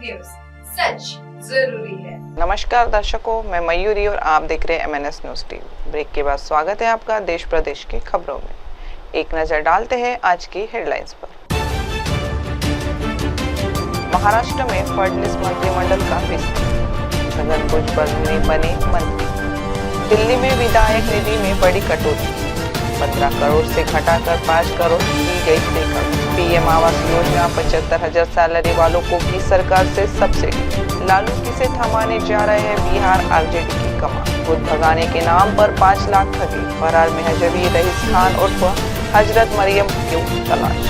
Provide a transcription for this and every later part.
News, सच जरूरी है। नमस्कार दर्शकों, मैं मयूरी और आप देख रहे हैं MNS न्यूज टीवी। ब्रेक के बाद स्वागत है आपका देश प्रदेश की खबरों में। एक नजर डालते हैं आज की हेडलाइंस पर। महाराष्ट्र में फडणवीस मंत्रिमंडल का विस्तार, छगन भुजबल ने बने मंत्री। दिल्ली में विधायक निधि में बड़ी कटौती, 15 करोड़ से घटाकर 5 करोड़ की गई रेखा। PM आवास योजना, 75,000 सैलरी वालों को की सरकार से सब्सिडी। लालू किसे थमाने जा रहे हैं बिहार RJD की कमान। खुद भगाने के नाम पर 5 लाख ठगे, फरार मेहजबी रईस खान उर्फ हजरत मरियम की तलाश।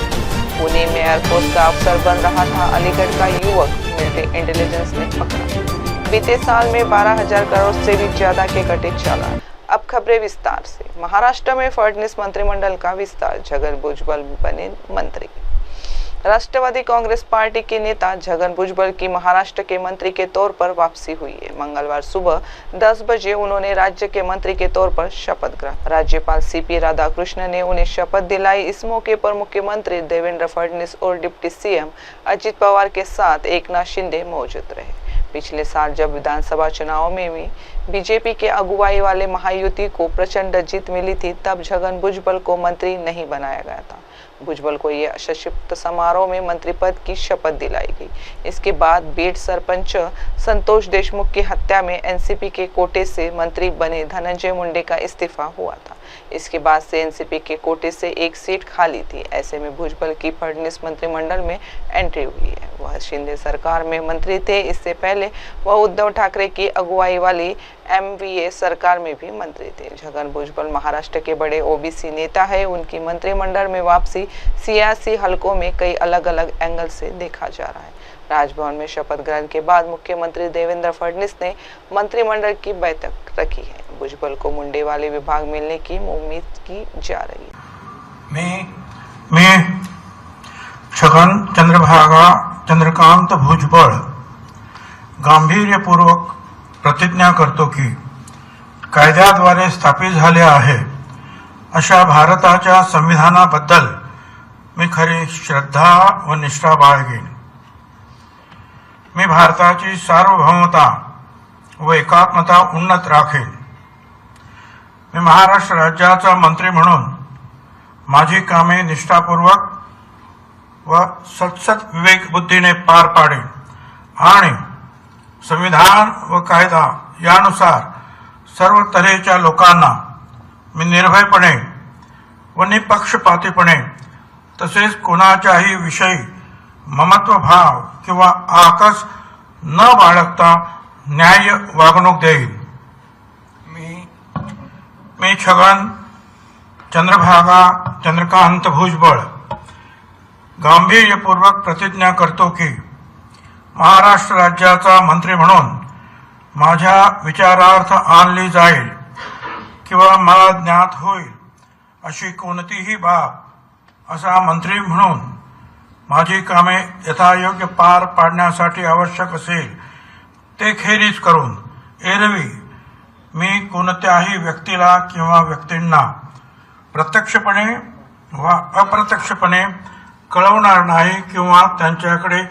पुणे में एयरफोर्स का अफसर बन रहा था अलीगढ़ का युवक, मिलिट्री इंटेलिजेंस ने पकड़ा। बीते साल में 12,000 करोड़ से भी ज्यादा के कटे चालान। अब खबरें विस्तार से। महाराष्ट्र में फडणवीस मंत्रिमंडल का विस्तार, छगन भुजबल बने मंत्री। राष्ट्रवादी कांग्रेस पार्टी के नेता छगन भुजबल की महाराष्ट्र के मंत्री के तौर पर वापसी हुई है। मंगलवार सुबह 10 बजे उन्होंने राज्य के मंत्री के तौर पर शपथ ग्रहण। राज्यपाल CP राधाकृष्णन ने उन्हें शपथ दिलाई। इस मौके पर मुख्यमंत्री देवेंद्र फडणवीस और डिप्टी CM अजित पवार के साथ एकनाथ शिंदे मौजूद रहे। पिछले साल जब विधानसभा चुनाव में भी बीजेपी के अगुवाई वाले महायुति को प्रचंड जीत मिली थी, तब छगन भुजबल को मंत्री नहीं बनाया गया था। भुजबल को यह संक्षिप्त समारोह में मंत्री पद की शपथ दिलाई गई। इसके बाद बीड सरपंच संतोष देशमुख की हत्या में NCP के कोटे से मंत्री बने धनंजय मुंडे का इस्तीफा हुआ था। इसके बाद से NCP के कोटे से एक सीट खाली थी। ऐसे में भुजबल की फडणवीस मंत्रिमंडल में एंट्री हुई है। वह शिंदे सरकार में मंत्री थे। इससे पहले वह उद्धव ठाकरे की अगुवाई वाली MVA सरकार में भी मंत्री थे। छगन भुजबल महाराष्ट्र के बड़े OBC नेता है। उनकी मंत्रिमंडल में वापसी सियासी हलकों में कई अलग अलग एंगल से देखा जा रहा है। राजभवन में शपथ ग्रहण के बाद मुख्यमंत्री देवेंद्र फडणवीस ने मंत्रिमंडल की बैठक रखी है। भुजबल को मुंडे वाले विभाग मिलने की उम्मीद की जा रही है। मैं छगन चंद्रकांत भुजबळ गांभीर्यपूर्वक प्रतिज्ञा करतो की कायद्याद्वारे स्थापित झाले आहे अशा भारताच्या संविधानाबद्दल मी खरी श्रद्धा व निष्ठा बाळगेन। मी भारताची सार्वभौमता व एकात्मता उन्नत राखेन। मी महाराष्ट्र राज्याचा मंत्री म्हणून माझी कामे निष्ठापूर्वक व सतसत विवेक बुद्धीने पार पाडेन आणि संविधान व कायदा यानुसार सर्व तऱ्हेच्या लोकांना मी निर्भयपणे व निपक्षपातीपणे तसेच कोणाच्याही विषयी ममत्व भाव किंवा आकस न बाळगता न्याय वागणूक देईल। मी छगन चंद्रकांत भुजबळ गांभीर्यपूर्वक प्रतिज्ञा करतो की महाराष्ट्र राज्याचा मंत्री म्हणून माझ्या विचारार्थ आणली जाईल किंवा मला ज्ञात होईल अशी कोणतीही बाब असा मंत्री म्हणून माझी कामे यथायोग्य पार पाडण्यासाठी आवश्यक असेल ते खेरीज करून एरवी मी कोणत्याही व्यक्तीला किंवा व्यक्तींना प्रत्यक्षपणे वा अप्रत्यक्षपणे कळवणार नाही किंवा त्यांच्याकडे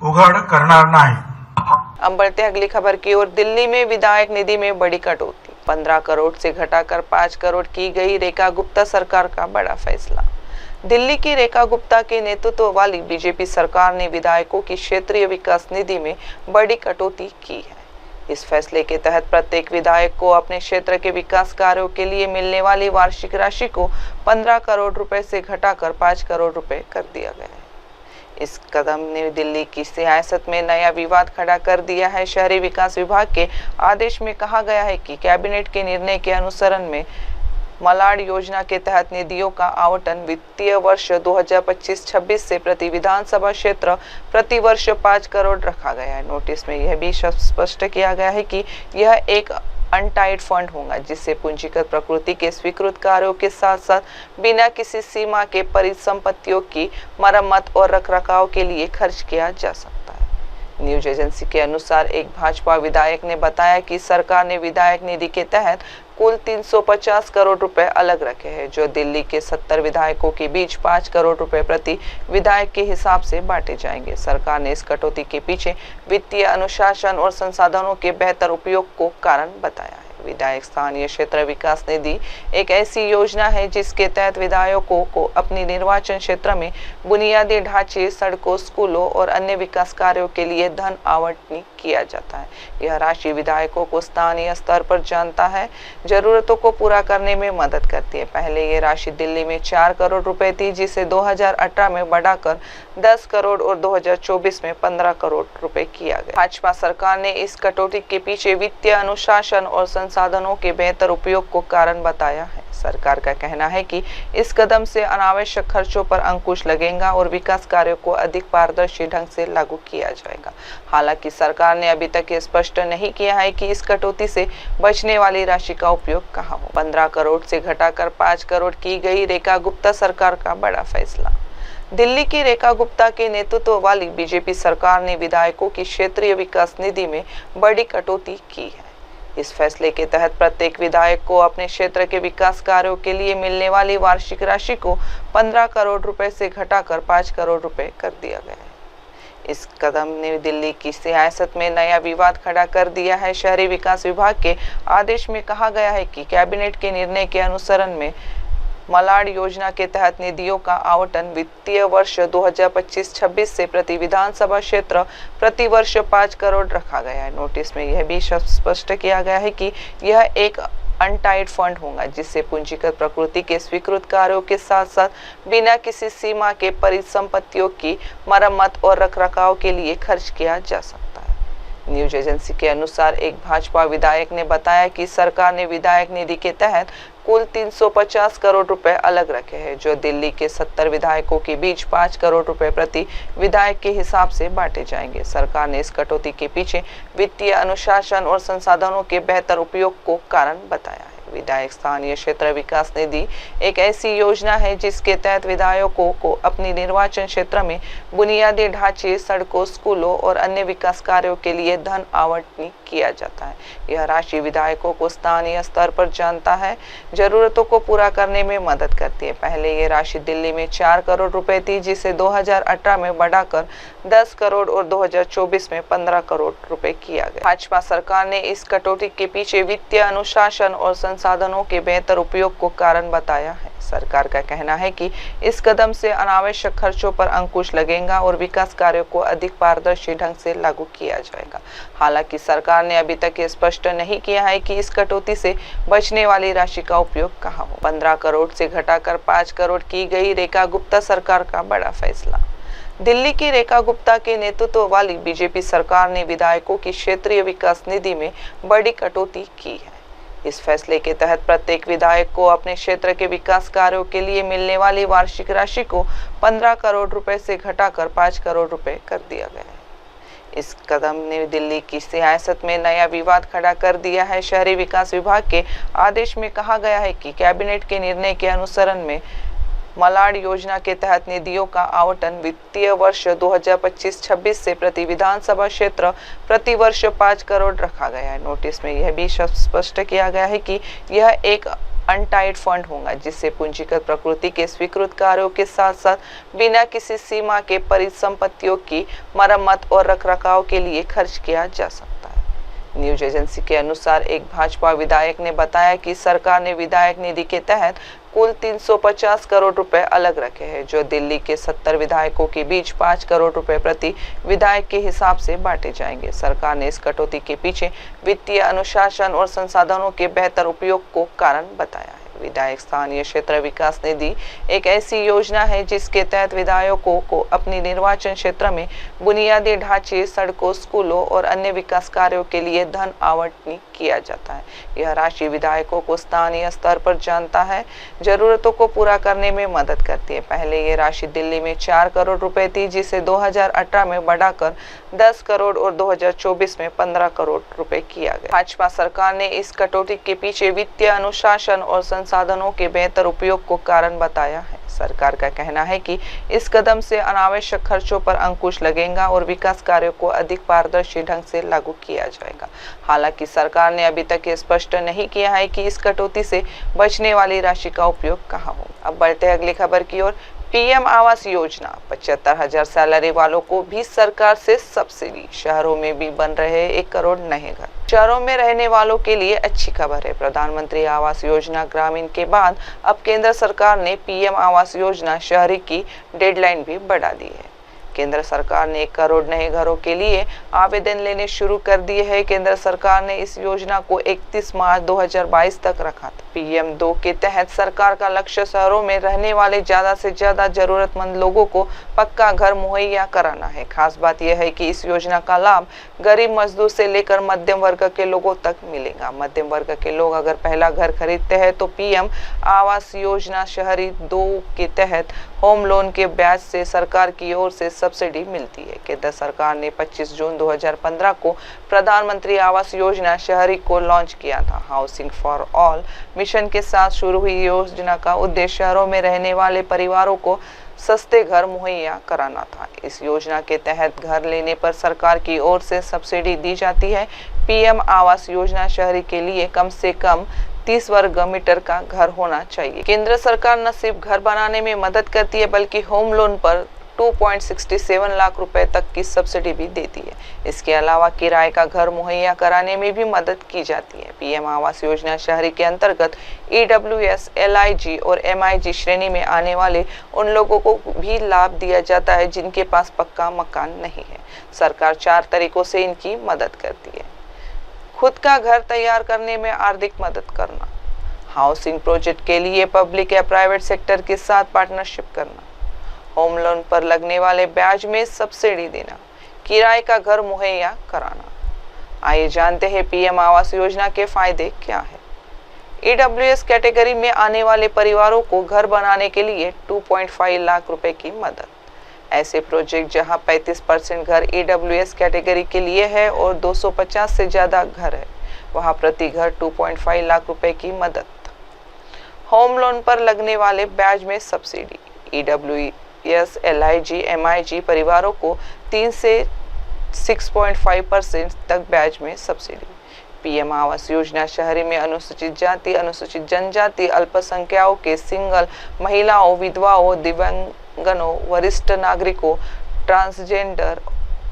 उघड करणार नाही। अब बढ़ते अगली खबर की ओर। दिल्ली में विधायक निधि में बड़ी कटौती, 15 करोड़ से घटाकर 5 करोड़ की गई। रेखा गुप्ता सरकार का बड़ा फैसला। दिल्ली की रेखा गुप्ता के नेतृत्व वाली बीजेपी सरकार ने विधायकों की क्षेत्रीय विकास निधि में बड़ी कटौती की है। इस फैसले के तहत प्रत्येक विधायक को अपने क्षेत्र के विकास कार्यों के लिए मिलने वाली वार्षिक राशि को 15 करोड़ रुपए से घटाकर 5 करोड़ रुपए कर दिया गया है। इस कदम ने दिल्ली की सियासत में नया विवाद खड़ा कर दिया है। शहरी विकास विभाग के आदेश में कहा गया है कि कैबिनेट के निर्णय के अनुसरण में मलाड योजना के तहत निधियों का आवंटन वित्तीय वर्ष 2025-26 से प्रति विधानसभा क्षेत्र प्रति वर्ष 5 करोड़ रखा गया है। नोटिस में यह भी स्पष्ट किया गया है कि यह एक अनटाइड फंड होगा जिससे पूंजीगत प्रकृति के स्वीकृत कार्यों के साथ साथ बिना किसी सीमा के परिसंपत्तियों की मरम्मत और रखरखाव के लिए खर्च किया जा सकता है। न्यूज एजेंसी के अनुसार एक भाजपा विधायक ने बताया कि सरकार ने विधायक निधि के तहत कुल 350 करोड़ रुपए अलग रखे हैं, जो दिल्ली के 70 विधायकों के बीच 5 करोड़ रुपए प्रति विधायक के हिसाब से बांटे जाएंगे। सरकार ने इस कटौती के पीछे वित्तीय अनुशासन और संसाधनों के बेहतर उपयोग को कारण बताया है। विधायक स्थानीय क्षेत्र विकास निधि एक ऐसी योजना है जिसके तहत विधायकों को अपनी निर्वाचन क्षेत्र में बुनियादी ढांचे, सड़कों, स्कूलों और अन्य विकास कार्यों के लिए धन आवंटित किया जाता है। यह राशि विधायकों को स्थानीय स्तर पर जनता है जरूरतों को पूरा करने में मदद करती है। पहले ये राशि दिल्ली में 4 करोड़ रुपए थी, जिसे 2018 में बढ़ाकर 10 करोड़ और 2024 में 15 करोड़ रुपए किया गया। भाजपा सरकार ने इस कटौती के पीछे वित्तीय अनुशासन और संसाधनों के बेहतर उपयोग को कारण बताया है। सरकार का कहना है कि इस कदम से अनावश्यक खर्चों पर अंकुश लगेगा और विकास कार्यों को अधिक पारदर्शी ढंग से लागू किया जाएगा। हालांकि सरकार ने अभी तक ये स्पष्ट नहीं किया है कि इस कटौती से बचने वाली राशि का उपयोग कहाँ हो। 15 करोड़ से घटाकर 5 करोड़ की गई रेखा गुप्ता सरकार का बड़ा फैसला। दिल्ली की रेखा गुप्ता के नेतृत्व वाली बीजेपी सरकार ने विधायकों की क्षेत्रीय विकास निधि में बड़ी कटौती की है। इस फैसले के तहत प्रत्येक विधायक को अपने क्षेत्र के विकास कार्यों के लिए मिलने वाली वार्षिक राशि को 15 करोड़ रुपए से घटाकर 5 करोड़ रुपए कर दिया गया है। इस कदम ने दिल्ली की सियासत में नया विवाद खड़ा कर दिया है। शहरी विकास विभाग के आदेश में कहा गया है कि कैबिनेट के निर्णय के अनुसरण में मलाड योजना के तहत निधियों का आवंटन वित्तीय वर्ष 2025-26 से प्रति विधानसभा क्षेत्र प्रति वर्ष 5 करोड़ रखा गया है। नोटिस में यह भी स्पष्ट किया गया है कि यह एक अनटाइड फंड होगा, जिससे पूंजीगत प्रकृति के स्वीकृत कार्यों के साथ साथ बिना किसी सीमा के परिसंपत्तियों की मरम्मत और रखरखाव के लिए खर्च किया जा सकता है। न्यूज एजेंसी के अनुसार एक भाजपा विधायक ने बताया कि सरकार ने विधायक निधि के तहत कुल 350 करोड़ रुपए अलग रखे हैं, जो दिल्ली के 70 विधायकों के बीच 5 करोड़ रुपए प्रति विधायक के हिसाब से बांटे जाएंगे। सरकार ने इस कटौती के पीछे वित्तीय अनुशासन और संसाधनों के बेहतर उपयोग को कारण बताया है। विधायक स्थानीय क्षेत्र विकास निधि एक ऐसी योजना है जिसके तहत विधायकों को अपनी निर्वाचन क्षेत्र में बुनियादी ढांचे, सड़कों, स्कूलों और अन्य विकास कार्यों के लिए धन आवंटित किया जाता है। यह राशि विधायकों को स्थानीय स्तर पर जनता है जरूरतों को पूरा करने में मदद करती है। पहले ये राशि दिल्ली में 4 करोड़ रुपए थी, जिसे 2018 में बढ़ाकर 10 करोड़ और 2024 में 15 करोड़ रुपए किया गया। भाजपा सरकार ने इस कटौती के पीछे वित्तीय अनुशासन और संसाधनों के बेहतर उपयोग को कारण बताया है। सरकार का कहना है कि इस कदम से अनावश्यक खर्चों पर अंकुश लगेगा और विकास कार्यों को अधिक पारदर्शी ढंग से लागू किया जाएगा। हालांकि सरकार ने अभी तक ये स्पष्ट नहीं किया है कि इस कटौती से बचने वाली राशि का उपयोग कहाँ हो। 15 करोड़ से घटाकर 5 करोड़ की गई रेखा गुप्ता सरकार का बड़ा फैसला। दिल्ली की रेखा गुप्ता के नेतृत्व वाली बीजेपी सरकार ने विधायकों की क्षेत्रीय विकास निधि में बड़ी कटौती की है। इस फैसले के तहत प्रत्येक विधायक को अपने क्षेत्र के विकास कार्यों के लिए मिलने वाली वार्षिक राशि को 15 करोड़ रुपए से घटाकर 5 करोड़ रुपए कर दिया गया है। इस कदम ने दिल्ली की सियासत में नया विवाद खड़ा कर दिया है। शहरी विकास विभाग के आदेश में कहा गया है कि कैबिनेट के निर्णय के अनुसरण में मलाड योजना के तहत निधियों का आवंटन वित्तीय वर्ष 2025-26 से प्रति विधानसभा क्षेत्र प्रति वर्ष 5 करोड़ रखा गया है। नोटिस में यह भी स्पष्ट किया गया है कि यह एक अनटाइड फंड होगा, जिससे पूंजीगत प्रकृति के स्वीकृत कार्यों के साथ साथ बिना किसी सीमा के परिसंपत्तियों की मरम्मत और रखरखाव के लिए खर्च किया जा सकता है। न्यूज एजेंसी के अनुसार एक भाजपा विधायक ने बताया कि सरकार ने विधायक निधि के तहत कुल 350 करोड़ रुपए अलग रखे हैं, जो दिल्ली के 70 विधायकों के बीच 5 करोड़ रुपए प्रति विधायक के हिसाब से बांटे जाएंगे। सरकार ने इस कटौती के पीछे वित्तीय अनुशासन और संसाधनों के बेहतर उपयोग को कारण बताया है। विधायक स्थानीय क्षेत्र विकास निधि एक ऐसी योजना है जिसके तहत विधायकों को अपनी निर्वाचन क्षेत्र में बुनियादी ढांचे, सड़कों, स्कूलों और अन्य विकास कार्यों के लिए धन आवंटित किया जाता है। यह राशि विधायकों को स्थानीय स्तर पर जनता है जरूरतों को पूरा करने में मदद करती है। पहले ये राशि दिल्ली में 4 करोड़ रुपए थी, जिसे 2018 में बढ़ाकर 10 करोड़ और 2024 में 15 करोड़ रुपए किया गया। भाजपा सरकार ने इस कटौती के पीछे वित्तीय अनुशासन और संसाधनों के बेहतर उपयोग को कारण बताया है। सरकार का कहना है कि इस कदम से अनावश्यक खर्चों पर अंकुश लगेगा और विकास कार्यों को अधिक पारदर्शी ढंग से लागू किया जाएगा। हालांकि सरकार ने अभी तक ये स्पष्ट नहीं किया है कि इस कटौती से बचने वाली राशि का उपयोग कहाँ हो। अब बढ़ते हैं अगली खबर की ओर। पीएम आवास योजना, 75,000 सैलरी वालों को भी सरकार से सब्सिडी। शहरों में भी बन रहे 1 करोड़ नए घर। शहरों में रहने वालों के लिए अच्छी खबर है। प्रधानमंत्री आवास योजना ग्रामीण के बाद अब केंद्र सरकार ने पीएम आवास योजना शहरी की डेडलाइन भी बढ़ा दी है। केंद्र सरकार ने 1 करोड़ नए घरों के लिए आवेदन लेने शुरू कर दिए हैं। केंद्र सरकार ने इस योजना को 31 मार्च 2022 तक रखा था। पीएम 2 के तहत सरकार का लक्ष्य शहरों में रहने वाले ज्यादा से ज्यादा जरूरतमंद लोगों को पक्का घर मुहैया कराना है। खास बात यह है कि इस योजना का लाभ गरीब मजदूर से लेकर मध्यम वर्ग के लोगों तक मिलेगा। मध्यम वर्ग के लोग अगर पहला घर खरीदते हैं तो पीएम आवास योजना शहरी 2 के तहत होम लोन के ब्याज से सरकार की ओर से सब्सिडी मिलती है। केंद्र सरकार ने 25 जून 2015 को प्रधानमंत्री आवास योजना शहरी को लॉन्च किया था। हाउसिंग फॉर ऑल मिशन के साथ शुरू हुई योजना का उद्देश्य शहरों में रहने वाले परिवारों को सस्ते घर मुहैया कराना था। इस योजना के तहत घर लेने पर सरकार की ओर से सब्सिडी दी जाती है। पीएम आवास योजना शहरी के लिए कम से कम 30 वर्ग मीटर का घर होना चाहिए। केंद्र सरकार न सिर्फ घर बनाने में मदद करती है बल्कि होम लोन पर 2.67 लाख रुपए तक की सब्सिडी भी देती है। इसके अलावा किराए का घर मुहैया कराने में भी मदद की जाती है। पीएम आवास योजना शहरी के अंतर्गत EWS, LIG और MIG श्रेणी में आने वाले उन लोगों को भी लाभ दिया जाता है जिनके पास पक्का मकान नहीं है। सरकार 4 तरीकों से इनकी मदद करती है। खुद का घर तैयार करने में आर्थिक मदद करना, हाउसिंग प्रोजेक्ट के लिए पब्लिक या प्राइवेट सेक्टर के साथ पार्टनरशिप करना, होम लोन पर लगने वाले ब्याज में सब्सिडी देना, किराए का घर मुहैया कराना। आइए जानते हैं पीएम आवास योजना के फायदे क्या है। EWS कैटेगरी में आने वाले परिवारों को घर बनाने के लिए 2.5 लाख रुपए की मदद। ऐसे प्रोजेक्ट जहां 35% घर EWS कैटेगरी के लिए है और 250 से ज्यादा घर है, वहां प्रति घर 2.5 लाख रुपए की मदद। होम लोन पर लगने वाले ब्याज में सब्सिडी। EWS, LIG, MIG परिवारों को 3 से 6.5% तक ब्याज में सब्सिडी। पीएम आवास योजना शहरी में अनुसूचित जाति, अनुसूचित जनजाति, अल्पसंख्यकों के सिंगल, महिलाओं, विधवाओं, दिव्यांगनों, वरिष्ठ नागरिकों, ट्रांसजेंडर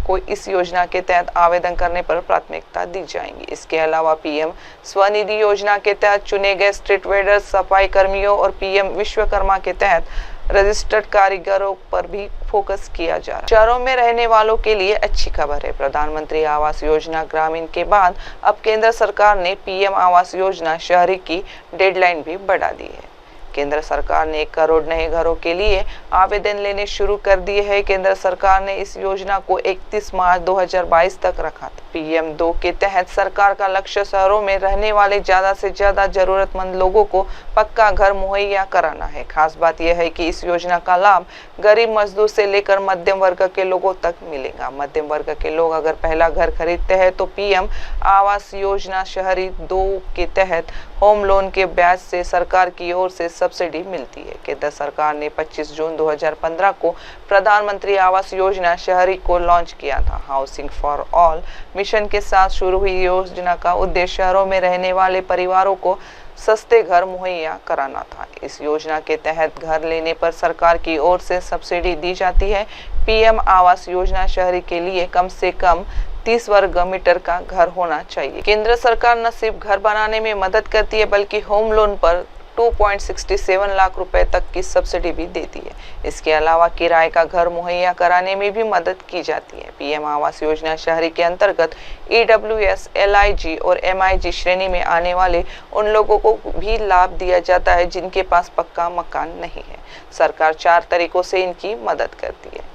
को इस योजना के तहत आवेदन करने पर प्राथमिकता दी जाएगी। इसके अलावा पीएम स्वनिधि योजना के तहत चुने गए स्ट्रीट वेंडर्स, सफाई कर्मियों और पीएम विश्वकर्मा के तहत रजिस्टर्ड कारीगरों पर भी फोकस किया जा रहा है। शहरों में रहने वालों के लिए अच्छी खबर है। प्रधानमंत्री आवास योजना ग्रामीण के बाद अब केंद्र सरकार ने पीएम आवास योजना शहरी की डेडलाइन भी बढ़ा दी है। केंद्र सरकार ने 1 करोड़ नए घरों के लिए आवेदन लेने शुरू कर दिए हैं। केंद्र सरकार ने इस योजना को 31 मार्च 2022 तक रखा था। पीएम 2 के तहत सरकार का लक्ष्य शहरों में रहने वाले ज्यादा से ज्यादा जरूरतमंद लोगों को पक्का घर मुहैया कराना है। खास बात यह है कि इस योजना का लाभ गरीब मजदूर से लेकर मध्यम वर्ग के लोगों तक मिलेगा। मध्यम वर्ग के लोग अगर पहला घर खरीदते हैं तो पीएम आवास योजना शहरी 2 के तहत होम लोन के ब्याज से सरकार की ओर से सब्सिडी मिलती है। केंद्र सरकार ने 25 जून 2015 को प्रधानमंत्री आवास योजना शहरी को लॉन्च किया था। हाउसिंग फॉर ऑल मिशन के साथ शुरू हुई योजना का उद्देश्य शहरों में रहने वाले परिवारों को सस्ते घर मुहैया कराना था। इस योजना के तहत घर लेने पर सरकार की ओर से सब्सिडी दी जाती है। पीएम आवास योजना शहरी के लिए कम से कम 30 वर्ग मीटर का घर होना चाहिए। केंद्र सरकार न सिर्फ घर बनाने में मदद करती है बल्कि होम लोन पर 2.67 लाख रुपए तक की सब्सिडी भी देती है। इसके अलावा किराए का घर मुहैया कराने में भी मदद की जाती है। पीएम आवास योजना शहरी के अंतर्गत EWS, LIG और MIG श्रेणी में आने वाले उन लोगों को भी लाभ दिया जाता है जिनके पास पक्का मकान नहीं है। सरकार 4 तरीकों से इनकी मदद करती है।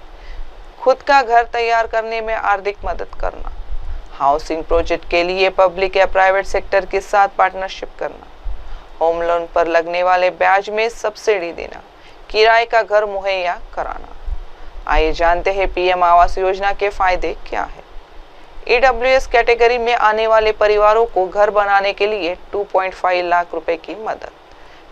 खुद का घर तैयार करने में आर्थिक मदद करना, हाउसिंग प्रोजेक्ट के लिए पब्लिक या प्राइवेट सेक्टर के साथ पार्टनरशिप करना, होम लोन पर लगने वाले ब्याज में सब्सिडी देना, किराए का घर मुहैया कराना। आइए जानते हैं पीएम आवास योजना के फायदे क्या है। EWS कैटेगरी में आने वाले परिवारों को घर बनाने के लिए 2.5 लाख रुपए की मदद।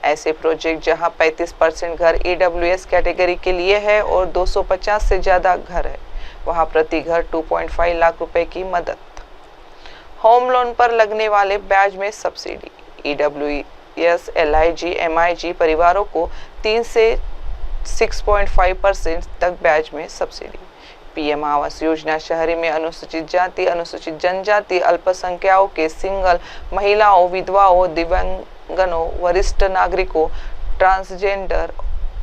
ऐसे प्रोजेक्ट जहां 35% घर EWS कैटेगरी के लिए है और 250 से ज़्यादा घर है, वहां प्रति घर 2.5 लाख रुपए की मदद। होम लोन पर लगने वाले ब्याज में सब्सिडी। EWS, LIG, MIG परिवारों को 3 से 6.5% तक ब्याज में सब्सिडी। PM आवास योजना शहरी में अनुसूचित जाति, अनुसूचित जनजाति, अल्पसंख्यकों के सिंगल महिलाओं, विधवाओं, दिव्यांगनों, वरिष्ठ नागरिकों, ट्रांसजेंडर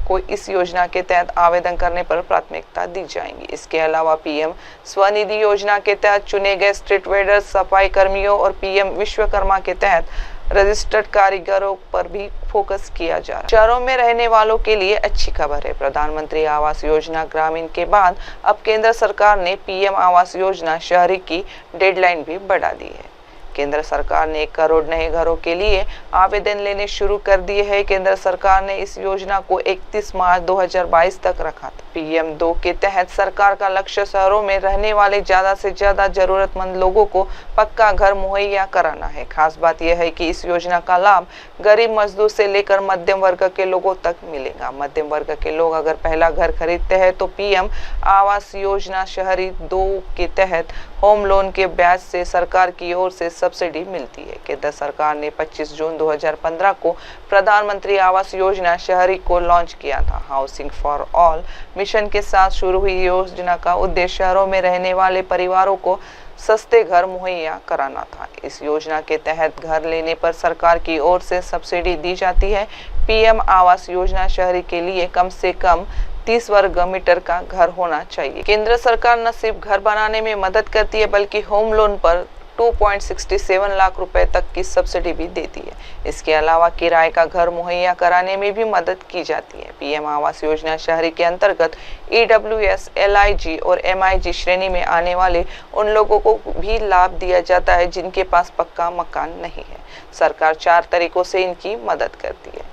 को इस योजना के तहत आवेदन करने पर प्राथमिकता दी जाएगी। इसके अलावा PM स्वनिधि योजना के तहत चुने गए स्ट्रीट वेंडर, सफाई कर्मियों और PM विश्वकर्मा के तहत रजिस्टर्ड कारीगरों पर भी फोकस किया जा रहा है। शहरों में रहने वालों के लिए अच्छी खबर है। प्रधानमंत्री आवास योजना ग्रामीण के बाद अब केंद्र सरकार ने PM आवास योजना शहरी की डेडलाइन भी बढ़ा दी है। केंद्र सरकार ने 1 करोड़ नए घरों के लिए आवेदन लेने शुरू कर दिए हैं। केंद्र सरकार ने इस योजना को 31 मार्च 2022 तक रखा था। PM 2 के तहत सरकार का लक्ष्य शहरों में रहने वाले ज़्यादा से ज़्यादा जरूरतमंद लोगों को पक्का घर मुहैया कराना है। खास बात यह है कि इस योजना का लाभ गरीब मजदूर से लेकर मध्यम वर्ग के लोगों तक मिलेगा। मध्यम वर्ग के लोग अगर पहला घर खरीदते हैं तो PM आवास योजना शहरी 2 के तहत होम लोन के ब्याज से सरकार की ओर से सब्सिडी मिलती है। केंद्र सरकार ने 25 जून 2015 को प्रधानमंत्री आवास योजना शहरी को लॉन्च किया था। हाउसिंग फॉर ऑल मिशन के साथ शुरू हुई योजना का उद्देश्य शहरों में रहने वाले परिवारों को सस्ते घर मुहैया कराना था। इस योजना के तहत घर लेने पर सरकार की ओर से सब्सिडी दी जाती है। PM आवास योजना शहरी के लिए कम से कम 30 वर्ग मीटर का घर होना चाहिए। केंद्र सरकार न सिर्फ घर बनाने में मदद करती है बल्कि होम लोन पर 2.67 लाख रुपए तक की सब्सिडी भी देती है। इसके अलावा किराए का घर मुहैया कराने में भी मदद की जाती है। PM आवास योजना शहरी के अंतर्गत EWS, LIG और MIG श्रेणी में आने वाले उन लोगों को भी लाभ दिया जाता है जिनके पास पक्का मकान नहीं है। सरकार 4 तरीकों से इनकी मदद करती है।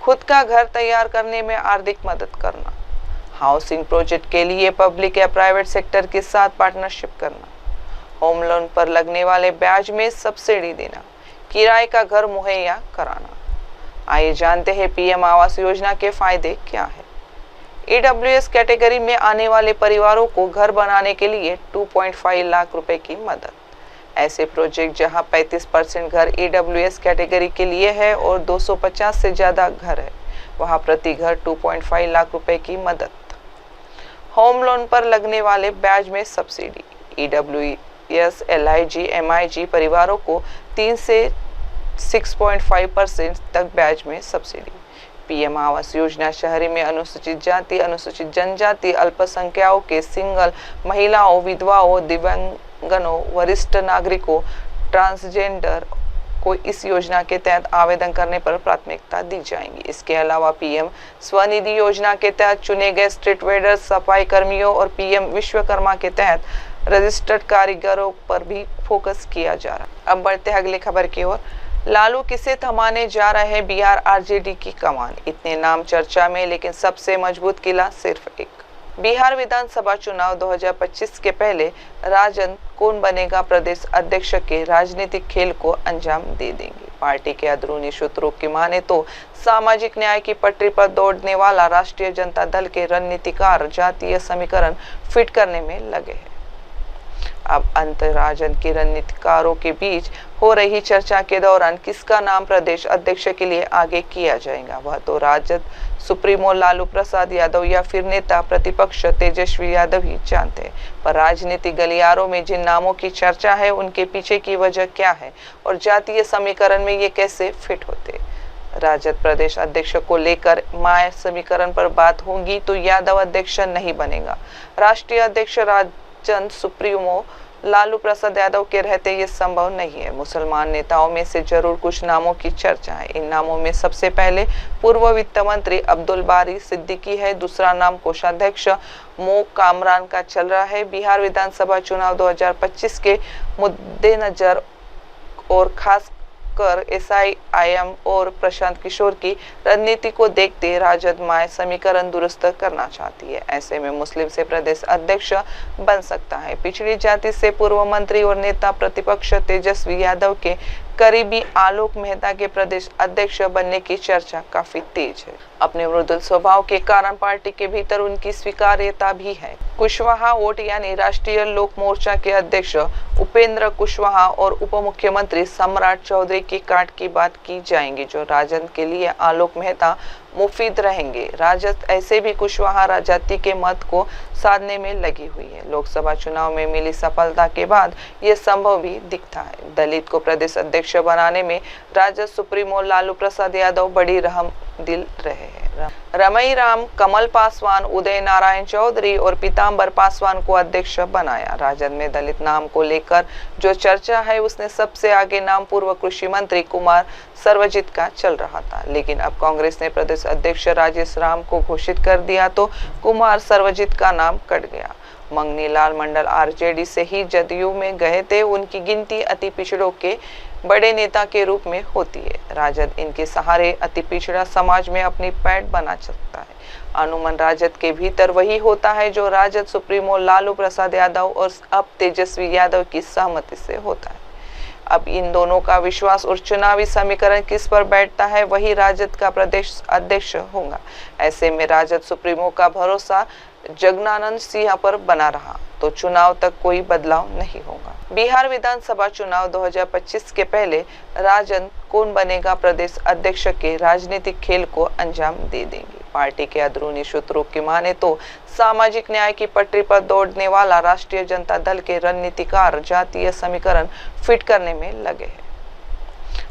खुद का घर तैयार करने में आर्थिक मदद करना, हाउसिंग प्रोजेक्ट के लिए पब्लिक या प्राइवेट सेक्टर के साथ पार्टनरशिप करना, होम लोन पर लगने वाले ब्याज में सब्सिडी देना, किराए का घर मुहैया कराना। आइए जानते हैं PM आवास योजना के फायदे क्या है। EWS कैटेगरी में आने वाले परिवारों को घर बनाने के लिए 2.5 लाख रुपए की मदद। ऐसे प्रोजेक्ट जहां 35% घर EWS कैटेगरी के लिए है और 250 से ज़्यादा घर है, वहां प्रति घर 2.5 लाख रुपए की मदद। होम लोन पर लगने वाले ब्याज में सब्सिडी। EWS, LIG, MIG परिवारों को 3 से 6.5% तक ब्याज में सब्सिडी। PM आवास योजना शहरी में अनुसूचित जाति, अनुसूचित जनजाति, अल्पसंख्यकों के सिंगल महिलाओं, विधवाओं, दिव्यांगनों, वरिष्ठ नागरिकों, ट्रांसजेंडर को इस योजना के तहत आवेदन करने पर प्राथमिकता दी जाएगी। इसके अलावा PM स्वनिधि योजना के तहत चुने गए स्ट्रीट वेंडर, सफाई कर्मियों और PM विश्वकर्मा के तहत रजिस्टर्ड कारीगरों पर भी फोकस किया जा रहा है। अब बढ़ते हैं अगली खबर की ओर। लालू किसे थमाने जा रहे हैं बिहार RJD की कमान। इतने नाम चर्चा में, लेकिन सबसे मजबूत किला सिर्फ एक। बिहार विधानसभा चुनाव 2025 के पहले राजन कौन बनेगा प्रदेश अध्यक्ष के राजनीतिक खेल को अंजाम दे देंगे। पार्टी के अंदरूनी सूत्रों की माने तो सामाजिक न्याय की पटरी पर दौड़ने वाला राष्ट्रीय जनता दल के रणनीतिकार जातीय समीकरण फिट करने में लगे हैं। अब अंतराजन के रणनीतिकारों के बीच हो रही चर्चा के दौरान किसका नाम प्रदेश अध्यक्ष के लिए आगे किया जाएगा, वह तो राजद सुप्रीमो लालू प्रसाद यादव या फिर नेता प्रतिपक्ष तेजस्वी यादव ही जानते हैं। पर राजनीतिक गलियारों में जिन नामों की चर्चा है उनके पीछे की वजह क्या है और जातीय समीकरण में ये कैसे फिट होते। राजद प्रदेश अध्यक्ष को लेकर माय समीकरण पर बात होगी तो यादव अध्यक्ष नहीं बनेगा। राष्ट्रीय अध्यक्ष राजन सुप्रीमो लालू प्रसाद यादव के रहते ये संभव नहीं है। मुसलमान नेताओं में से जरूर कुछ नामों की चर्चा है। इन नामों में सबसे पहले पूर्व वित्त मंत्री अब्दुल बारी सिद्दीकी है। दूसरा नाम कोषाध्यक्ष मो कामरान का चल रहा है। बिहार विधानसभा चुनाव 2025 के मद्देनजर और खास कर SIIM और प्रशांत किशोर की रणनीति को देखते राजद माय समीकरण दुरुस्त करना चाहती है। ऐसे में मुस्लिम से प्रदेश अध्यक्ष बन सकता है। पिछड़ी जाति से पूर्व मंत्री और नेता प्रतिपक्ष तेजस्वी यादव के करीबी आलोक मेहता के प्रदेश अध्यक्ष बनने की चर्चा काफी तेज है। अपने मृदुल स्वभाव के कारण पार्टी के भीतर उनकी स्वीकार्यता भी है। कुशवाहा वोट यानी राष्ट्रीय लोक मोर्चा के अध्यक्ष उपेंद्र कुशवाहा और उप मुख्यमंत्री सम्राट चौधरी की काट की बात की जाएंगी, जो राजद के लिए आलोक मेहता मुफीद रहेंगे। राजद ऐसे भी कुशवाहा जाति के मत को साधने में लगी हुई है। लोकसभा चुनाव में मिली सफलता के बाद ये संभव भी दिखता है। दलित को प्रदेश अध्यक्ष बनाने में राजद सुप्रीमो लालू प्रसाद यादव बड़ी रहम दिल रहे हैं। रमई राम, कमल पासवान, उदय नारायण चौधरी और पीताम्बर पासवान को अध्यक्ष बनाया। राजद में दलित नाम को लेकर जो चर्चा है उसने सबसे आगे नाम पूर्व कृषि मंत्री कुमार सर्वजित का चल रहा था, लेकिन अब कांग्रेस ने प्रदेश अध्यक्ष राजेश राम को घोषित कर दिया तो कुमार सर्वजित का नाम कट गया। मंगनी लाल मंडल आरजेडी से ही जदयू में गए थे। उनकी गिनती अति पिछड़ों के बड़े नेता के रूप में होती है। राजद इनके सहारे अति पिछड़ा समाज में अपनी पैठ बना सकता है। अनुमान राजद के भीतर वही होता है जो राजद सुप्रीमो लालू प्रसाद यादव और अब तेजस्वी यादव की सहमति से होता है। अब इन दोनों का विश्वास और चुनावी समीकरण किस पर बैठता है वही राजद का प्रदेश अध्यक्ष होगा। ऐसे में राजद सुप्रीमो का भरोसा जगनानंद सिंह पर बना रहा तो चुनाव तक कोई बदलाव नहीं होगा। बिहार विधानसभा चुनाव 2025 के पहले राजद कौन बनेगा प्रदेश अध्यक्ष के राजनीतिक खेल को अंजाम दे देंगे। पार्टी के अंदरूनी सूत्रों की माने तो सामाजिक न्याय की पटरी पर दौड़ने वाला राष्ट्रीय जनता दल के रणनीतिकार जातीय समीकरण फिट करने में लगे हैं।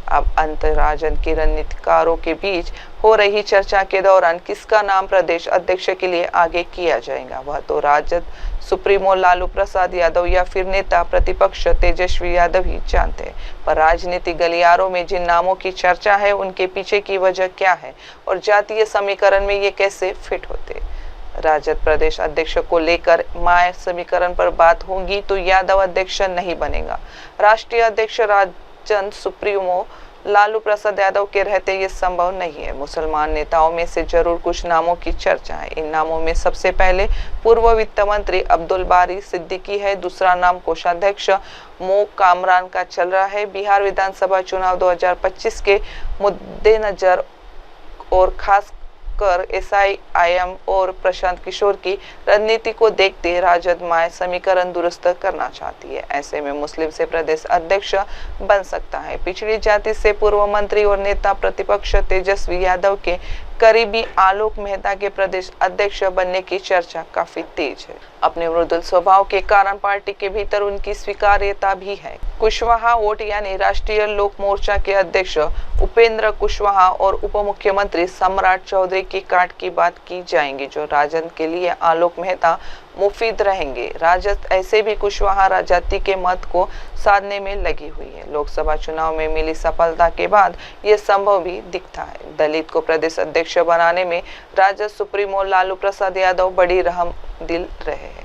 अब अंतर्राजद के रणनीतिकारों के बीच हो रही चर्चा के दौरान किसका नाम प्रदेश अध्यक्ष के लिए आगे किया जाएगा वह तो राजद सुप्रीमो लालू प्रसाद यादव या फिर नेता प्रतिपक्ष तेजस्वी यादव ही जानते हैं। पर राजनीतिक गलियारों में जिन नामों की चर्चा है उनके पीछे की वजह क्या है और जातीय समीकरण में ये कैसे फिट होते। राजद प्रदेश अध्यक्ष को लेकर माय समीकरण पर बात होगी तो यादव अध्यक्ष नहीं बनेगा। राष्ट्रीय अध्यक्ष राजद सुप्रीमो लालू प्रसाद यादव के रहते ये संभव नहीं है। मुसलमान नेताओं में से जरूर कुछ नामों की चर्चा है। इन नामों में सबसे पहले पूर्व वित्त मंत्री अब्दुल बारी सिद्दीकी है। दूसरा नाम कोषाध्यक्ष मो कामरान का चल रहा है। बिहार विधानसभा चुनाव 2025 के मद्देनजर और खास कर SIIM और प्रशांत किशोर की रणनीति को देखते राजद माय समीकरण दुरुस्त करना चाहती है। ऐसे में मुस्लिम से प्रदेश अध्यक्ष बन सकता है। पिछड़ी जाति से पूर्व मंत्री और नेता प्रतिपक्ष तेजस्वी यादव के करीबी आलोक मेहता के प्रदेश अध्यक्ष बनने की चर्चा काफी तेज है। अपने मृदुल स्वभाव के कारण पार्टी के भीतर उनकी स्वीकार्यता भी है। कुशवाहा वोट यानी राष्ट्रीय लोक मोर्चा के अध्यक्ष उपेंद्र कुशवाहा और उप मुख्यमंत्री सम्राट चौधरी की काट की बात की जाएंगी, जो राजद के लिए आलोक मेहता मुफीद रहेंगे। राजद ऐसे भी कुशवाहा जाति के मत को साधने में लगी हुई है। लोकसभा चुनाव में मिली सफलता के बाद ये संभव भी दिखता है। दलित को प्रदेश अध्यक्ष बनाने में राजद सुप्रीमो लालू प्रसाद यादव बड़ी रहम दिल रहे हैं।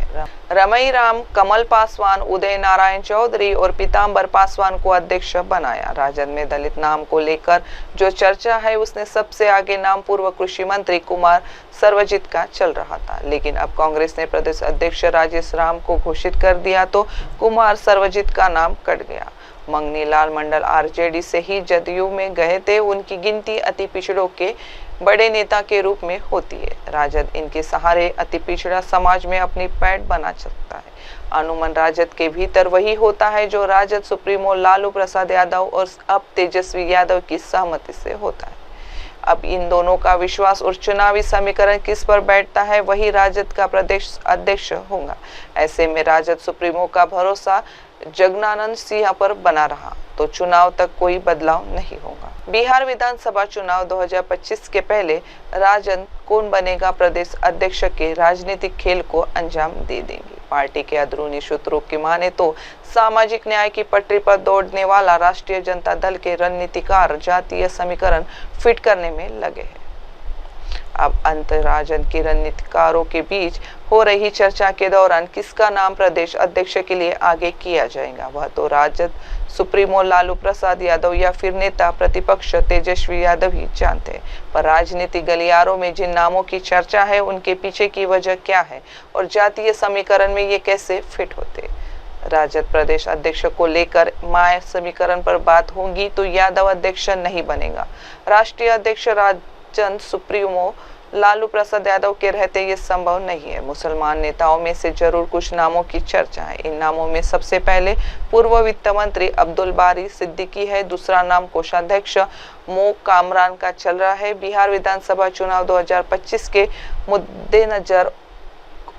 रमई राम, कमल पासवान, उदय नारायण चौधरी और पीताम्बर पासवान को अध्यक्ष बनाया। राजद में दलित नाम को लेकर जो चर्चा है उसने सबसे आगे नाम पूर्व कृषि मंत्री कुमार सर्वजित का चल रहा था, लेकिन अब कांग्रेस ने प्रदेश अध्यक्ष राजेश राम को घोषित कर दिया तो कुमार सर्वजित का नाम कट गया। मंगनी लाल मंडल आरजेडी से ही जदयू में गए थे। उनकी गिनती अति पिछड़ों के बड़े नेता के रूप में होती है। राजद इनके सहारे अति पिछड़ा समाज में अपनी पैठ बना सकता है। अनुमान राजद के भीतर वही होता है जो राजद सुप्रीमो लालू प्रसाद यादव और अब तेजस्वी यादव की सहमति से होता है। अब इन दोनों का विश्वास और चुनावी समीकरण किस पर बैठता है वही राजद का प्रदेश अध्यक्ष होगा। ऐसे में राजद सुप्रीमो का भरोसा जगनानंद सिंह पर बना रहा तो चुनाव तक कोई बदलाव नहीं होगा। बिहार विधानसभा चुनाव 2025 के पहले राजद कौन बनेगा प्रदेश अध्यक्ष के राजनीतिक खेल को अंजाम दे देंगे। पार्टी के अंदरूनी सूत्रों की माने तो सामाजिक न्याय की पटरी पर दौड़ने वाला राष्ट्रीय जनता दल के रणनीतिकार जातीय समीकरण फिट करने में लगे हैं। अब अंतर्राजद के रणनीतिकारों के बीच हो रही चर्चा के दौरान किसका नाम प्रदेश अध्यक्ष के लिए आगे किया जाएगा वह तो राजद सुप्रीमो लालू प्रसाद यादव या फिर नेता प्रतिपक्ष तेजस्वी यादव ही जानते हैं। पर राजनीतिक गलियारों में जिन नामों की चर्चा है उनके पीछे की वजह क्या है और जातीय समीकरण में ये कैसे फिट होते। राजद प्रदेश अध्यक्ष को लेकर माय समीकरण पर बात होगी तो यादव अध्यक्ष नहीं बनेगा। राष्ट्रीय अध्यक्ष राजन सुप्रीमो लालू प्रसाद यादव के रहते ये संभव नहीं है। मुसलमान नेताओं में से जरूर कुछ नामों की चर्चा है। इन नामों में सबसे पहले पूर्व वित्त मंत्री अब्दुल बारी सिद्दीकी है। दूसरा नाम कोषाध्यक्ष मो कामरान का चल रहा है। बिहार विधानसभा चुनाव 2025 के मद्देनजर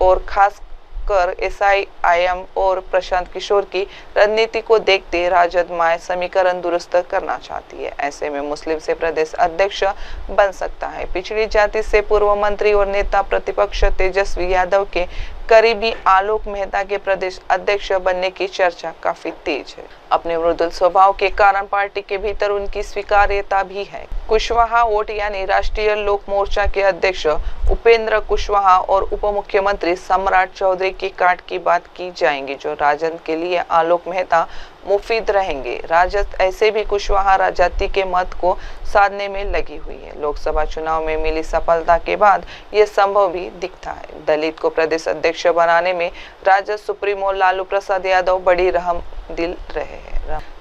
और खास कर SIIM और प्रशांत किशोर की रणनीति को देखते राजद माय समीकरण दुरुस्त करना चाहती है। ऐसे में मुस्लिम से प्रदेश अध्यक्ष बन सकता है। पिछड़ी जाति से पूर्व मंत्री और नेता प्रतिपक्ष तेजस्वी यादव के करीबी आलोक मेहता के प्रदेश अध्यक्ष बनने की चर्चा काफी तेज है। अपने मृदुल स्वभाव के कारण पार्टी के भीतर उनकी स्वीकार्यता भी है। कुशवाहा वोट यानी राष्ट्रीय लोक मोर्चा के अध्यक्ष उपेंद्र कुशवाहा और उप मुख्यमंत्री सम्राट चौधरी की काट की बात की जाएंगी, जो राजद के लिए आलोक मेहता मुफीद रहेंगे। राजद ऐसे भी कुशवाहा जाति के मत को साधने में लगी हुई है। लोकसभा चुनाव में मिली सफलता के बाद यह संभव भी दिखता है। दलित को प्रदेश अध्यक्ष बनाने में राजद सुप्रीमो लालू प्रसाद यादव बड़ी रहम दिल रहे हैं।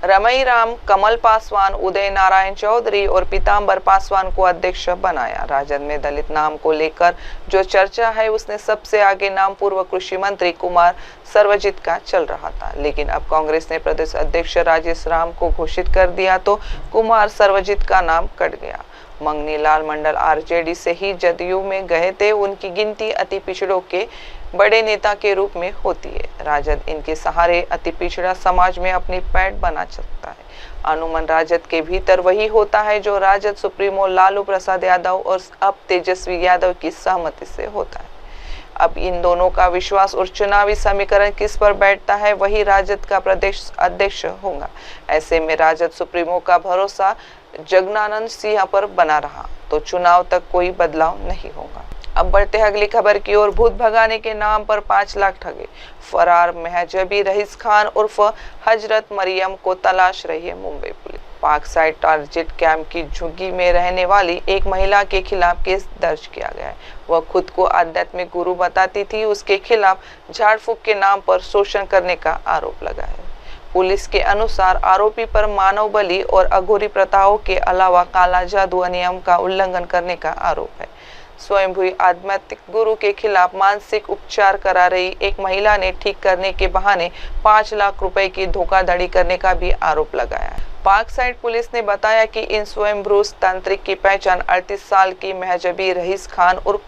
रमई राम, कमल पासवान, उदय नारायण चौधरी और पीताम्बर पासवान को अध्यक्ष बनाया। राजद में दलित नाम को लेकर जो चर्चा है उसने सबसे आगे नाम पूर्व कृषि मंत्री कुमार सर्वजित का चल रहा था, लेकिन अब कांग्रेस ने प्रदेश अध्यक्ष राजेश राम को घोषित कर दिया तो कुमार सर्वजित का नाम कट गया। मंगनी लाल मंडल RJD से ही जदयू में गए थे। उनकी गिनती अति पिछड़ों के बड़े नेता के रूप में होती है। राजद इनके सहारे अति पिछड़ा समाज में अपनी पैठ बना सकता है। अनुमन राजद के भीतर वही होता है जो राजद सुप्रीमो लालू प्रसाद यादव और अब तेजस्वी यादव की सहमति से होता है। अब इन दोनों का विश्वास और चुनावी समीकरण किस पर बैठता है वही राजद का प्रदेश अध्यक्ष होगा। ऐसे में राजद सुप्रीमो का भरोसा जगनानंद सिंह पर बना रहा तो चुनाव तक कोई बदलाव नहीं होगा। अब बढ़ते हैं अगली खबर की ओर। भूत भगाने के नाम पर 5 लाख ठगे। फरार महजबी रईस खान उर्फ हजरत मरियम को तलाश रही है मुंबई पुलिस। पाक साइड टारगेट कैंप की झुग्गी में रहने वाली एक महिला के खिलाफ केस दर्ज किया गया है। वह खुद को आध्यात्मिक गुरु बताती थी। उसके खिलाफ झाड़ फूक के नाम पर शोषण करने का आरोप लगा है। पुलिस के अनुसार आरोपी पर मानव बलि और अघोरी प्रथाओं के अलावा काला जादू अधिनियम का उल्लंघन करने का आरोप है। स्वयंभू आध्यात्मिक गुरु के खिलाफ मानसिक उपचार करा रही एक महिला ने ठीक करने के बहाने 5 लाख रुपए की धोखाधड़ी करने का भी आरोप लगाया है। पाक साइड पुलिस ने बताया कि इन स्वयंभू तांत्रिक की पहचान 38 साल की महजबी रईस खान उर्फ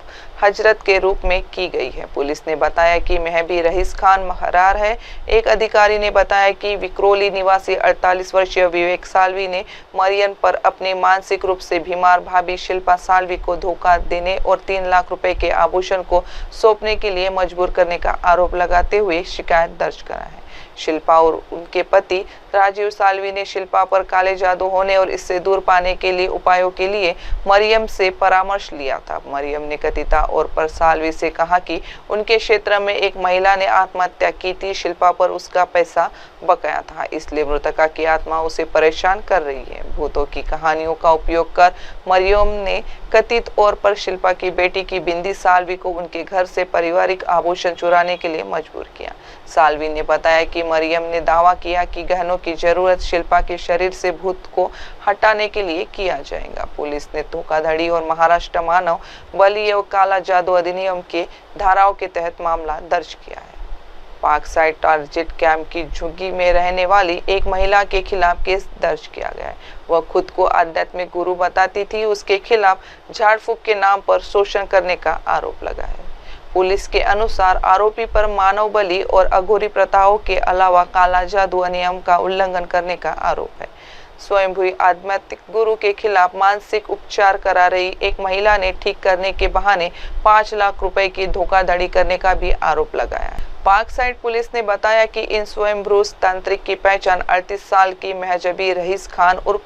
हजरत के रूप में की गई है। पुलिस ने बताया कि महबी रईस खान फरार है। एक अधिकारी ने बताया कि विक्रोली निवासी 48 वर्षीय विवेक साल्वी ने मरियम पर अपने मानसिक रूप से बीमार भाभी शिल्पा साल्वी को धोखा देने और 3 लाख रुपए के आभूषण को सौंपने के लिए मजबूर करने का आरोप लगाते हुए शिकायत दर्ज करा है। शिल्पा और उनके पति राजीव साल्वी ने शिल्पा पर काले जादू होने और इससे दूर पाने के लिए उपायों के लिए मरियम से परामर्श लिया था। मरियम ने कथिता और पर साल्वी से कहा कि उनके क्षेत्र में एक महिला ने आत्महत्या की थी। शिल्पा पर उसका पैसा बकाया था, इसलिए मृतका की आत्मा उसे परेशान कर रही है। भूतों की कहानियों का उपयोग कर मरियम ने कथित और पर शिल्पा की बेटी की बिंदी साल्वी को उनके घर से पारिवारिक आभूषण चुराने के लिए मजबूर किया। साल्वी ने बताया कि मरियम ने दावा किया कि गहनों की जरूरत शिल्पा के शरीर से भूत को हटाने के लिए किया जाएगा। पुलिस ने धोखाधड़ी और महाराष्ट्र मानव बलि और काला जादू अधिनियम के धाराओं के तहत मामला दर्ज किया है। पाक साइड टारगेट कैंप की झुग्गी में रहने वाली एक महिला के खिलाफ केस दर्ज किया गया है। वह खुद को आध्यात्मिक गुरु बताती थी। उसके खिलाफ झाड़ फूक के नाम पर शोषण करने का आरोप लगा है। पुलिस के अनुसार आरोपी पर मानव बलि और अघोरी प्रथाओं के अलावा काला जादू अधिनियम का उल्लंघन करने का आरोप है। स्वयंभू आध्यात्मिक गुरु के खिलाफ मानसिक उपचार करा रही एक महिला ने ठीक करने के बहाने 5 लाख रुपए की धोखाधड़ी करने का भी आरोप लगाया है। पाक साइड पुलिस ने बताया कि इन स्वयंभू तांत्रिक की पहचान 38 साल की महजबी रईस खान उर्फ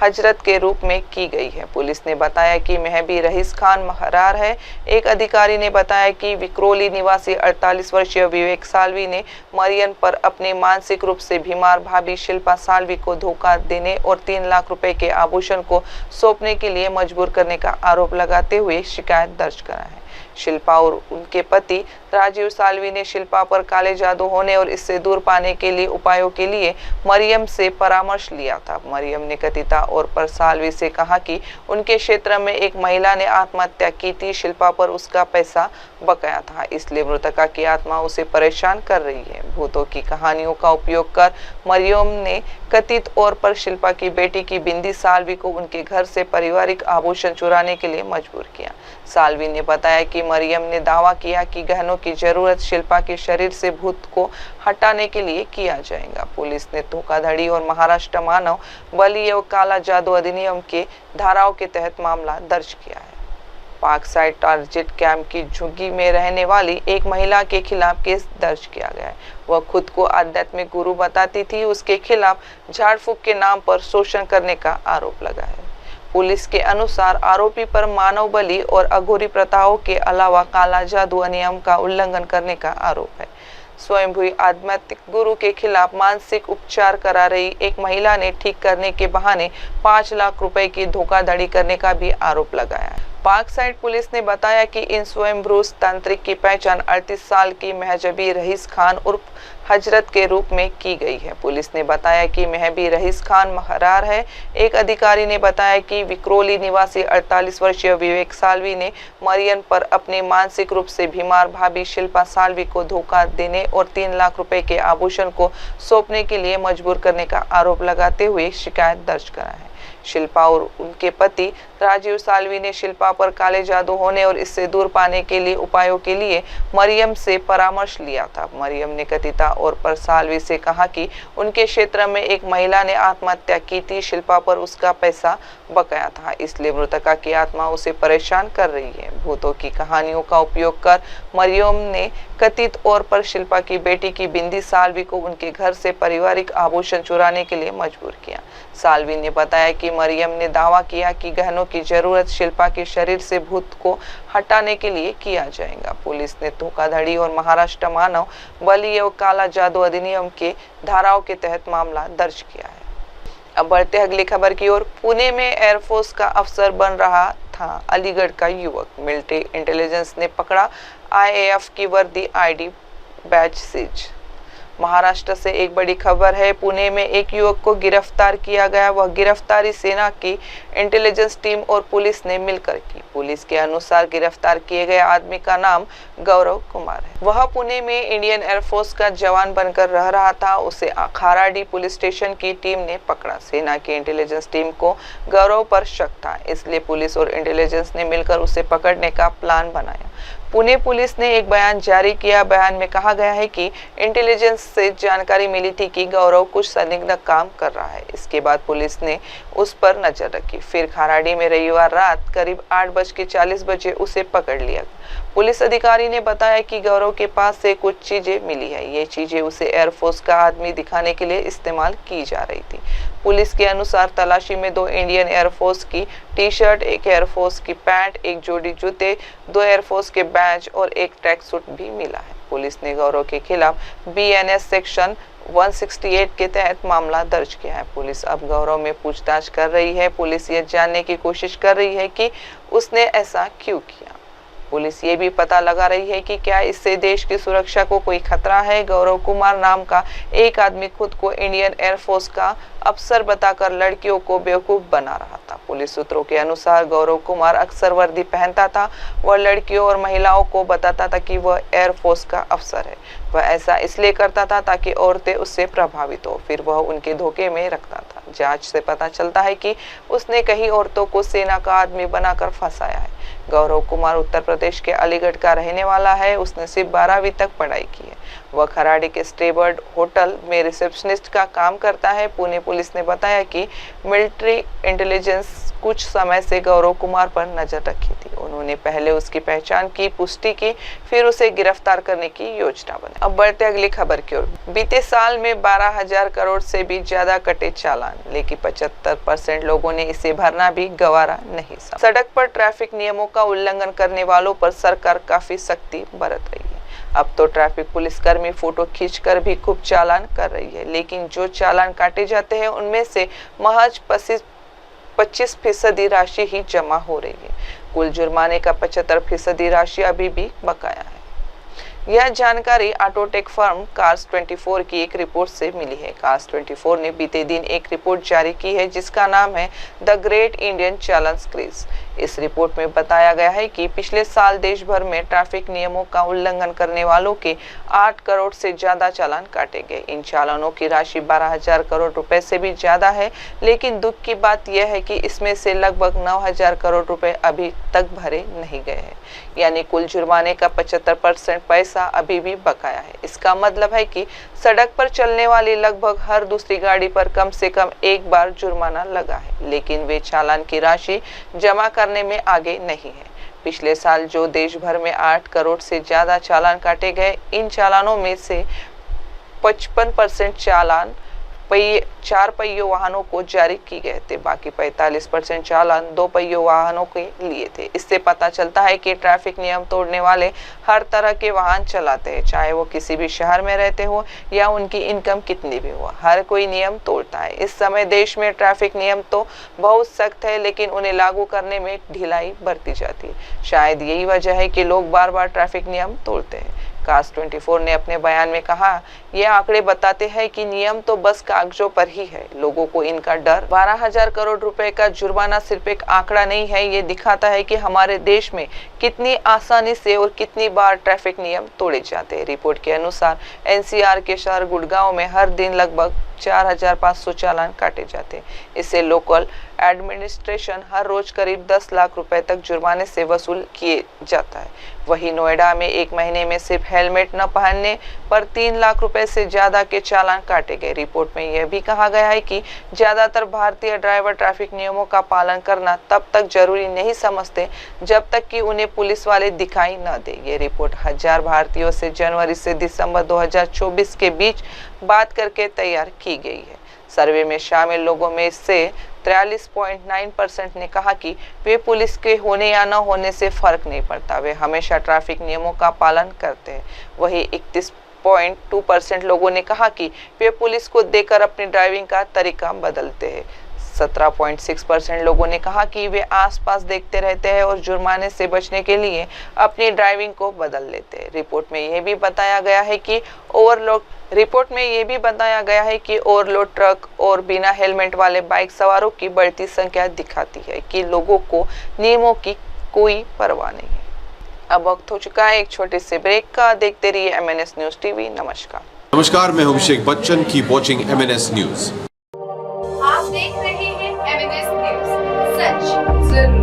हजरत के रूप में की गई है। पुलिस ने बताया कि महबी रईस खान फरार है। एक अधिकारी ने बताया कि विक्रोली निवासी 48 वर्षीय विवेक साल्वी ने मरियम पर अपने मानसिक रूप से बीमार भाभी शिल्पा साल्वी को धोखा देने और 3 लाख रुपए के आभूषण को सौंपने के लिए मजबूर करने का आरोप लगाते हुए शिकायत दर्ज करा है। शिल्पा और उनके पति राजीव साल्वी ने शिल्पा पर काले जादू होने और इससे दूर पाने के लिए उपायों के लिए मरियम से परामर्श लिया था। मरियम ने कथिता और पर साल्वी से कहा कि उनके क्षेत्र में एक महिला ने आत्महत्या की थी। शिल्पा पर उसका पैसा बकाया था, इसलिए मृतका की आत्मा उसे परेशान कर रही है। भूतों की कहानियों का उपयोग कर मरियम ने कथित तौर पर शिल्पा की बेटी की बिंदी साल्वी को उनके घर से पारिवारिक आभूषण चुराने के लिए मजबूर किया। साल्वी ने बताया कि मरियम ने दावा किया कि गहनों की जरूरत शिल्पा के शरीर से भूत को हटाने के लिए किया जाएगा। पुलिस ने धोखाधड़ी और महाराष्ट्र मानव बलि एवं काला जादू अधिनियम के धाराओं के तहत मामला दर्ज किया है। पाक साइड टारगेट कैंप की झुग्गी में रहने वाली एक महिला के खिलाफ केस दर्ज किया गया है। वह खुद को आध्यात्मिक गुरु बताती थी। उसके खिलाफ झाड़ फूक के नाम पर शोषण करने का आरोप लगा है। पुलिस के अनुसार आरोपी पर मानव बलि और अघोरी प्रथाओं के अलावा काला जादू अधिनियम का उल्लंघन करने का आरोप है। स्वयंभू आध्यात्मिक गुरु के खिलाफ मानसिक उपचार करा रही एक महिला ने ठीक करने के बहाने 5 लाख रुपए की धोखाधड़ी करने का भी आरोप लगाया है। पाक साइड पुलिस ने बताया कि इन स्वयंभू तांत्रिक की पहचान 38 साल की महजबी रईस खान उर्फ हजरत के रूप में की गई है। पुलिस ने बताया कि महबी रईस खान फरार है। एक अधिकारी ने बताया कि विक्रोली निवासी 48 वर्षीय विवेक साल्वी ने मरियम पर अपने मानसिक रूप से बीमार भाभी शिल्पा साल्वी को धोखा देने और 3 लाख रुपए के आभूषण को सौंपने के लिए मजबूर करने का आरोप लगाते हुए शिकायत दर्ज करा है। शिल्पा और उनके पति राजीव साल्वी ने शिल्पा पर काले जादू होने और इससे दूर पाने के लिए उपायों के लिए मरियम से परामर्श लिया था। मरियम ने कथिता और पर साल्वी से कहा कि उनके क्षेत्र में एक महिला ने आत्महत्या की थी। शिल्पा पर उसका पैसा बकाया था, इसलिए मृतका की आत्मा उसे परेशान कर रही है। भूतों की कहानियों का उपयोग कर मरियम ने कथित तौर पर शिल्पा की बेटी की बिंदी साल्वी को उनके घर से पारिवारिक आभूषण चुराने के लिए मजबूर किया। साल्वी ने बताया कि मरियम ने दावा किया कि गहनों की जरूरत शिल्पा के शरीर से भूत को हटाने के लिए किया जाएगा। पुलिस ने धोखाधड़ी और महाराष्ट्र मानव बलि एवं काला जादू अधिनियम के धाराओं के तहत मामला दर्ज किया है। अब बढ़ते अगली खबर की ओर। पुणे में एयरफोर्स का अफसर बन रहा था अलीगढ़ का युवक। मिलिट्री इंटेलिजेंस ने पकड़ा। IAF की वर्दी ID बैच सीज। महाराष्ट्र से एक बड़ी खबर है। पुणे में एक युवक को गिरफ्तार किया गया। वह गिरफ्तारी सेना की इंटेलिजेंस टीम और पुलिस ने मिलकर की। पुलिस के अनुसार गिरफ्तार किए गए आदमी का नाम गौरव कुमार है। वह पुणे में इंडियन एयरफोर्स का जवान बनकर रह रहा था। उसे खाराडी पुलिस स्टेशन की टीम ने पकड़ा। सेना की इंटेलिजेंस टीम को गौरव पर शक था, इसलिए पुलिस और इंटेलिजेंस ने मिलकर उसे पकड़ने का प्लान बनाया। पुणे पुलिस ने एक बयान जारी किया। बयान में कहा गया है कि इंटेलिजेंस से जानकारी मिली थी कि गौरव कुछ संदिग्ध काम कर रहा है। इसके बाद पुलिस ने उस पर नजर रखी। फिर खाराडी में रविवार रात करीब 8:40 बजे उसे पकड़ लिया। पुलिस अधिकारी ने बताया कि गौरव के पास से कुछ चीजें मिली है। ये चीजें उसे एयरफोर्स का आदमी दिखाने के लिए इस्तेमाल की जा रही थी। पुलिस के अनुसार तलाशी में 2 इंडियन एयरफोर्स की टी-शर्ट, एक एयरफोर्स की पैंट, एक जोड़ी जूते, 2 एयरफोर्स के बैज और एक ट्रैक सूट भी मिला है। पुलिस ने गौरव के खिलाफ BNS सेक्शन 168 के तहत मामला दर्ज किया है। पुलिस अब गौरव में पूछताछ कर रही है। पुलिस ये जानने की कोशिश कर रही है कि उसने ऐसा क्यों किया। पुलिस ये भी पता लगा रही है कि क्या इससे देश की सुरक्षा को कोई खतरा है। गौरव कुमार नाम का एक आदमी खुद को इंडियन एयरफोर्स का अफसर बताकर लड़कियों को बेवकूफ बना रहा था। पुलिस सूत्रों के अनुसार गौरव कुमार अक्सर वर्दी पहनता था। वह लड़कियों और महिलाओं को बताता था कि वह एयरफोर्स का अफसर है। वह ऐसा इसलिए करता था ताकि औरतें उससे प्रभावित हो, फिर वह उनके धोखे में रखता था। जांच से पता चलता है कि उसने कई औरतों को सेना का आदमी बनाकर फंसाया है। गौरव कुमार उत्तर प्रदेश के अलीगढ़ का रहने वाला है। उसने सिर्फ 12वीं तक पढ़ाई की है। वह खराड़ी के स्टेबर्ड होटल में रिसेप्शनिस्ट का काम करता है। पुणे पुलिस ने बताया कि मिलिट्री इंटेलिजेंस कुछ समय से गौरव कुमार पर नजर रखी थी। उन्होंने पहले उसकी पहचान की पुष्टि की, फिर उसे गिरफ्तार करने की योजना बनाई। अब बढ़ते अगली खबर की ओर। बीते साल में 12,000 करोड़ से भी ज्यादा कटे चालान, लेकिन 75% लोगों ने इसे भरना भी गवारा नहीं समझा। सड़क पर ट्रैफिक नियमों का उल्लंघन करने वालों पर सरकार काफी सख्ती बरत रही है। अब तो ट्रैफिक पुलिसकर्मी फोटो खींचकर भी खूब चालान कर रही है, लेकिन जो चालान काटे जाते हैं उनमें से महज 25% राशि ही जमा हो रही है। कुल जुर्माने का 75% राशि अभी भी बकाया है। यह जानकारी ऑटोटेक फर्म कार्स 24 की एक रिपोर्ट से मिली है। कार्स 24 ने बीते दिन एक रिपोर्ट जारी की है जिसका नाम है the great Indian challan craze. इस रिपोर्ट में बताया गया है कि पिछले साल देश भर में ट्रैफिक नियमों का उल्लंघन करने वालों के 8 करोड़ से ज्यादा चालान काटे गए। इन चालानों की राशि 12,000 करोड़ रुपए से भी ज्यादा है, लेकिन दुख की बात यह है कि इसमें से लगभग 9,000 करोड़ रुपए अभी तक भरे नहीं गए हैं, यानी कुल जुर्माने का 75% पैसा अभी भी बकाया है। इसका मतलब है कि सड़क पर चलने वाली लगभग हर दूसरी गाड़ी पर कम से कम एक बार जुर्माना लगा है, लेकिन वे चालान की राशि जमा करने में आगे नहीं है। पिछले साल जो देश भर में 8 करोड़ से ज्यादा चालान काटे गए, इन चालानों में से 55% चालान 4 पहियों वाहनों को जारी किए गए थे, बाकी 45% चालान 2 पहियों वाहनों के लिए थे। इससे पता चलता है कि ट्रैफिक नियम तोड़ने वाले हर तरह के वाहन चलाते हैं, चाहे वो किसी भी शहर में रहते हो या उनकी इनकम कितनी भी हो, हर कोई नियम तोड़ता है। इस समय देश में ट्रैफिक नियम तो बहुत सख्त है, लेकिन उन्हें लागू करने में ढिलाई बरती जाती है। शायद यही वजह है कि लोग बार बार ट्रैफिक नियम तोड़ते हैं। कार्स 24 ने अपने बयान में कहा, ये आंकड़े बताते हैं कि नियम तो बस कागजों पर ही है, लोगों को इनका डर। 12,000 करोड़ रुपए का जुर्माना सिर्फ एक आंकड़ा नहीं है, ये दिखाता है कि हमारे देश में कितनी आसानी से और कितनी बार ट्रैफिक नियम तोड़े जाते हैं। रिपोर्ट के अनुसार एनसीआर के शहर गुड़गांव में हर दिन लगभग 4,500 चालान काटे जाते हैं। इससे लोकल एडमिनिस्ट्रेशन हर रोज करीब 10 लाख रुपए तक जुर्माने से वसूल किए जाता है। वहीं नोएडा में एक महीने में सिर्फ हेलमेट न पहनने पर 3 लाख रुपए से ज्यादा के चालान काटे गए। रिपोर्ट में यह भी कहा गया है कि ज्यादातर भारतीय ड्राइवर ट्रैफिक नियमों का पालन करना तब तक जरूरी नहीं समझते जब तक कि उन्हें पुलिस वाले दिखाई न दे। ये रिपोर्ट 1000 भारतीयों से जनवरी से दिसंबर 2024 के बीच बात करके तैयार की गई है। सर्वे में शामिल लोगों में से 43.9% ने कहा कि वे पुलिस के होने या न होने से फर्क नहीं पड़ता, वे हमेशा ट्रैफिक नियमों का पालन करते हैं। वहीं 31.2% लोगों ने कहा कि वे पुलिस को देखकर अपनी ड्राइविंग का तरीका बदलते हैं। 17.6% लोगों ने कहा कि वे आसपास देखते रहते हैं और जुर्माने से बचने के लिए अपनी ड्राइविंग को बदल लेते हैं। रिपोर्ट में यह भी बताया गया है कि ओवरलोड ट्रक और बिना हेलमेट वाले बाइक सवारों की बढ़ती संख्या दिखाती है कि लोगों को नियमों की कोई परवाह नहीं है। अब वक्त हो चुका है एक छोटे से ब्रेक का। देखते रहिए MNS न्यूज टीवी। नमस्कार, मैं हूं Abhishek Bachchan. Keep watching MNS news. आप देख रहे हैं MNS न्यूज, सच जरूर।